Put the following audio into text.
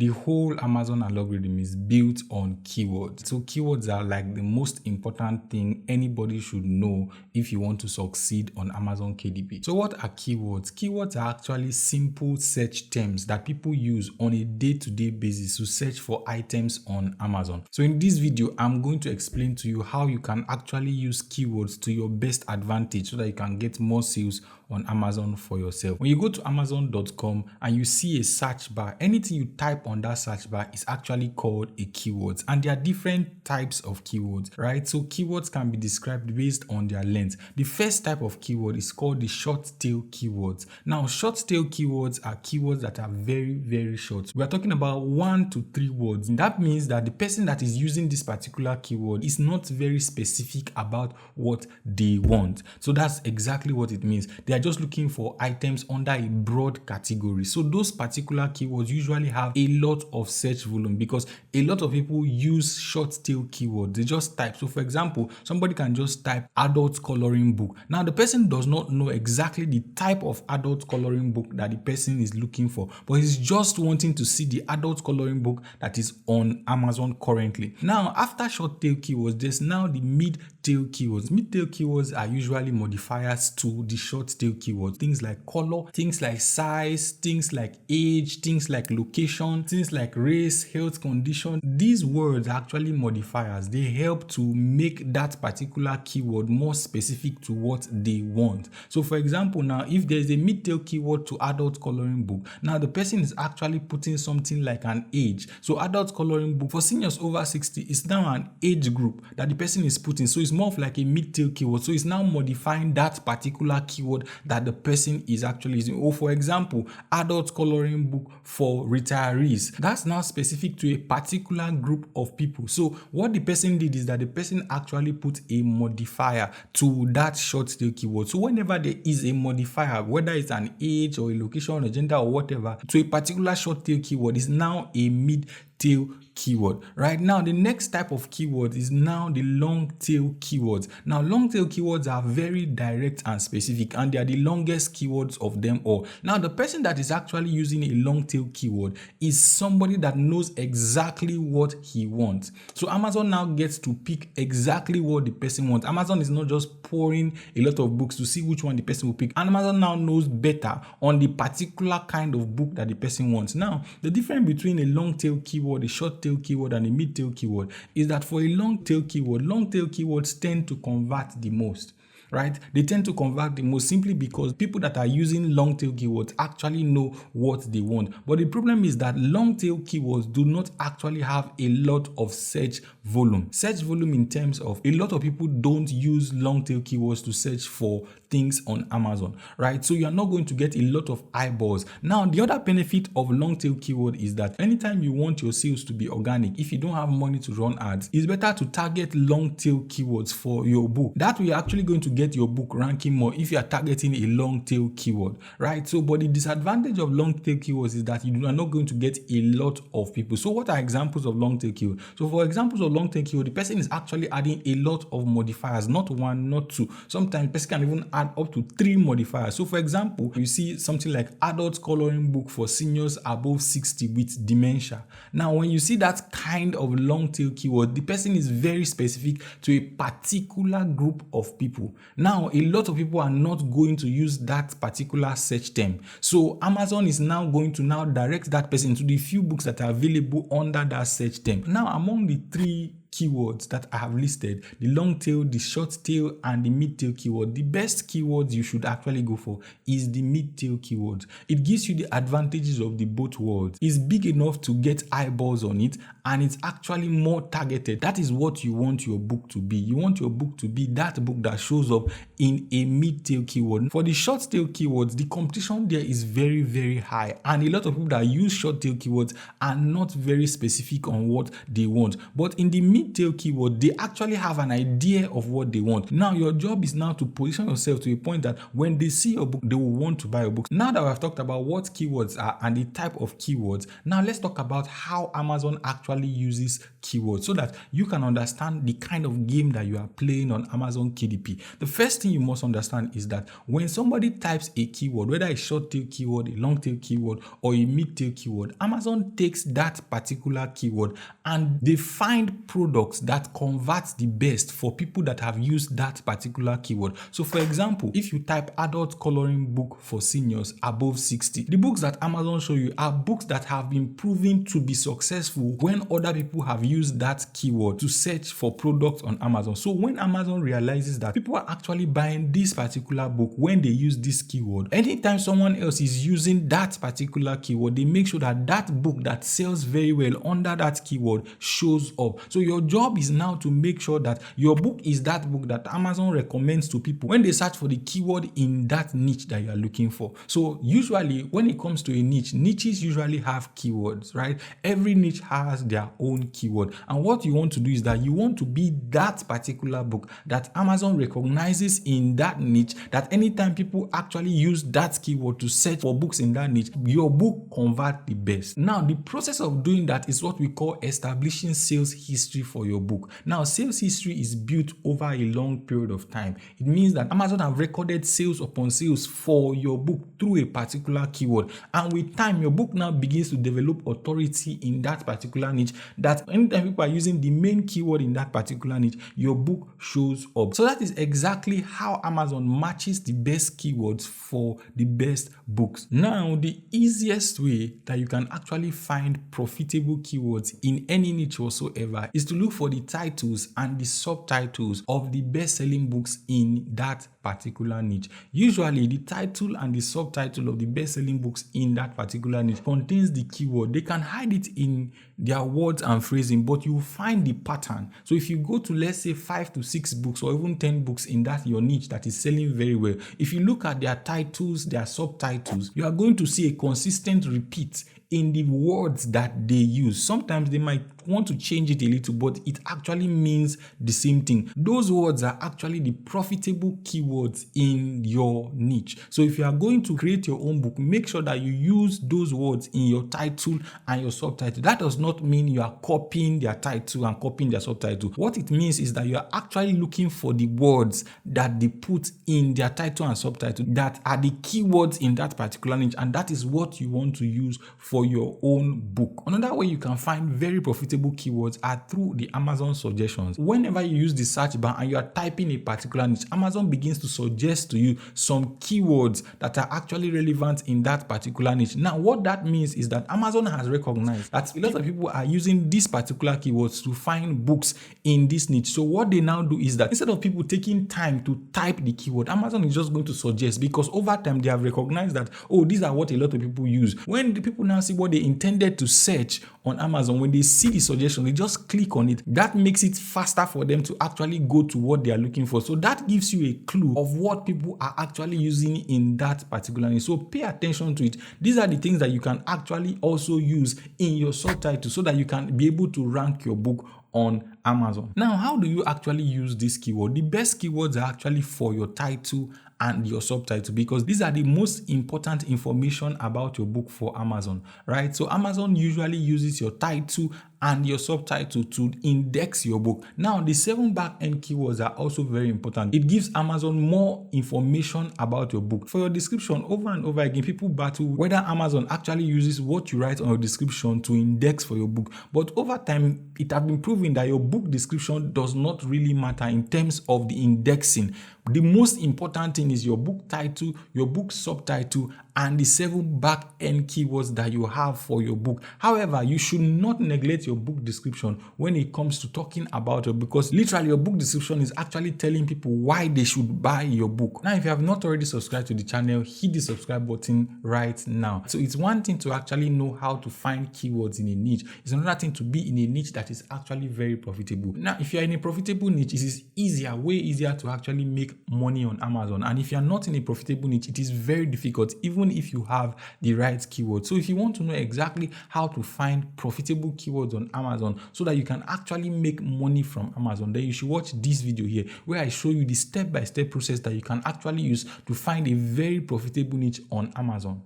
The whole Amazon algorithm is built on keywords. So keywords are like the most important thing anybody should know if you want to succeed on Amazon KDP. So what are keywords? Keywords are actually simple search terms that people use on a day-to-day basis to search for items on Amazon. So in this video, I'm going to explain to you how you can actually use keywords to your best advantage so that you can get more sales on Amazon for yourself. When you go to amazon.com and you see a search bar, anything you type on that search bar is actually called a keyword. And there are different types of keywords, right? So keywords can be described based on their length. The first type of keyword is called the short tail keywords. Now, short tail keywords are keywords that are very, very short. We are talking about 1 to 3 words. And that means that the person that is using this particular keyword is not very specific about what they want. So that's exactly what it means. They are just looking for items under a broad category. So those particular keywords usually have a lot of search volume because a lot of people use short tail keywords. They just type. So for example, somebody can just type adult coloring book. Now the person does not know exactly the type of adult coloring book that the person is looking for, but he's just wanting to see the adult coloring book that is on Amazon currently. Now after short tail keywords, there's now the mid tail keywords. Mid tail keywords are usually modifiers to the short tail keywords. Things like color, things like size, things like age, things like location, things like race, health condition. These words are actually modifiers. They help to make that particular keyword more specific to what they want. So for example, now if there's a mid-tail keyword to adult coloring book, now the person is actually putting something like an age. So adult coloring book for seniors over 60 is now an age group that the person is putting. So it's more of like a mid-tail keyword. So it's now modifying that particular keyword that the person is actually using. Or for example, adult coloring book for retirees. That's now specific to a particular group of people. So what the person did is that the person actually put a modifier to that short tail keyword. So whenever there is a modifier, whether it's an age or a location or gender or whatever, to a particular short tail keyword is now a mid tail keyword. Right now, the next type of keyword is now the long tail keywords. Now, long tail keywords are very direct and specific, and they are the longest keywords of them all. Now, the person that is actually using a long tail keyword is somebody that knows exactly what he wants. So Amazon now gets to pick exactly what the person wants. Amazon is not just pouring a lot of books to see which one the person will pick. And Amazon now knows better on the particular kind of book that the person wants. Now, the difference between a long tail keyword, a short tail keyword, and a mid tail keyword is that for a long tail keywords tend to convert the most. Right? They tend to convert the most simply because people that are using long tail keywords actually know what they want. But the problem is that long tail keywords do not actually have a lot of search volume. Search volume in terms of a lot of people don't use long tail keywords to search for things on Amazon, right? So you are not going to get a lot of eyeballs. Now, the other benefit of long tail keyword is that anytime you want your sales to be organic, if you don't have money to run ads, it's better to target long tail keywords for your book. That way you're actually going to get your book ranking more if you are targeting a long tail keyword, right? So, but the disadvantage of long tail keywords is that you are not going to get a lot of people. So what are examples of long tail keyword? So for examples of long tail keyword, the person is actually adding a lot of modifiers, not one, not two. Sometimes the person can even add up to 3 modifiers. So for example, you see something like adult coloring book for seniors above 60 with dementia. Now, when you see that kind of long tail keyword, the person is very specific to a particular group of people. Now, a lot of people are not going to use that particular search term. So Amazon is now going to now direct that person to the few books that are available under that search term. Now, among the 3 keywords that I have listed, the long tail, the short tail, and the mid tail keyword, the best keywords you should actually go for is the mid tail keyword. It gives you the advantages of the both worlds. It's big enough to get eyeballs on it, and it's actually more targeted. That is what you want your book to be. You want your book to be that book that shows up in a mid tail keyword. For the short tail keywords, the competition there is very, very high, and a lot of people that use short tail keywords are not very specific on what they want. But in the mid mid-tail keyword, they actually have an idea of what they want. Now, your job is now to position yourself to a point that when they see your book, they will want to buy your book. Now that we have talked about what keywords are and the type of keywords, now let's talk about how Amazon actually uses keywords so that you can understand the kind of game that you are playing on Amazon KDP. The first thing you must understand is that when somebody types a keyword, whether a short tail keyword, a long tail keyword, or a mid tail keyword, Amazon takes that particular keyword and they find products that convert the best for people that have used that particular keyword. So for example, if you type adult coloring book for seniors above 60, the books that Amazon show you are books that have been proven to be successful when other people have used that keyword to search for products on Amazon. So when Amazon realizes that people are actually buying this particular book when they use this keyword, anytime someone else is using that particular keyword, they make sure that that book that sells very well under that keyword shows up. So your job is now to make sure that your book is that book that Amazon recommends to people when they search for the keyword in that niche that you are looking for. So usually when it comes to a niche, niches usually have keywords, right? Every niche has their own keyword. And what you want to do is that you want to be that particular book that Amazon recognizes in that niche, that anytime people actually use that keyword to search for books in that niche, your book convert the best. Now, the process of doing that is what we call establishing sales history for your book. Now, sales history is built over a long period of time. It means that Amazon have recorded sales upon sales for your book through a particular keyword. And with time, your book now begins to develop authority in that particular niche, that anytime people are using the main keyword in that particular niche, your book shows up. So that is exactly how Amazon matches the best keywords for the best books. Now, the easiest way that you can actually find profitable keywords in any niche whatsoever is to look for the titles and the subtitles of the best-selling books in that particular niche. Usually, the title and the subtitle of the best-selling books in that particular niche contains the keyword. They can hide it in their words and phrasing, but you will find the pattern. So if you go to, let's say, 5 to 6 books or even 10 books in that your niche that is selling very well, if you look at their titles, their subtitles, you are going to see a consistent repeat in the words that they use. Sometimes they might want to change it a little, but it actually means the same thing. Those words are actually the profitable keywords in your niche. So if you are going to create your own book, make sure that you use those words in your title and your subtitle. That does not mean you are copying their title and copying their subtitle. What it means is that you are actually looking for the words that they put in their title and subtitle that are the keywords in that particular niche, and that is what you want to use for your own book. Another way you can find very profitable keywords are through the Amazon suggestions. Whenever you use the search bar and you are typing a particular niche, Amazon begins to suggest to you some keywords that are actually relevant in that particular niche. Now, what that means is that Amazon has recognized that a lot of people are using these particular keywords to find books in this niche. So what they now do is that instead of people taking time to type the keyword, Amazon is just going to suggest, because over time they have recognized that, oh, these are what a lot of people use. When the people now see what they intended to search on Amazon, when they see the suggestion, they just click on it. That makes it faster for them to actually go to what they are looking for. So that gives you a clue of what people are actually using in that particular niche. So pay attention to it. These are the things that you can actually also use in your subtitle so that you can be able to rank your book on Amazon. Now, how do you actually use this keyword? The best keywords are actually for your title and your subtitle, because these are the most important information about your book for Amazon, right? So Amazon usually uses your title and your subtitle to index your book. Now, the 7 back-end keywords are also very important. It gives Amazon more information about your book. For your description, over and over again, people battle whether Amazon actually uses what you write on your description to index for your book. But over time, it has been proven that your book description does not really matter in terms of the indexing. The most important thing is your book title, your book subtitle, and the 7 back-end keywords that you have for your book. However, you should not neglect your book description when it comes to talking about it, because literally your book description is actually telling people why they should buy your book. Now, if you have not already subscribed to the channel, hit the subscribe button right now. So it's one thing to actually know how to find keywords in a niche. It's another thing to be in a niche that is actually very profitable. Now, if you're in a profitable niche, it is easier, way easier to actually make money on Amazon. And if you're not in a profitable niche, it is very difficult, even even if you have the right keywords. So if you want to know exactly how to find profitable keywords on Amazon so that you can actually make money from Amazon, then you should watch this video here where I show you the step-by-step process that you can actually use to find a very profitable niche on Amazon.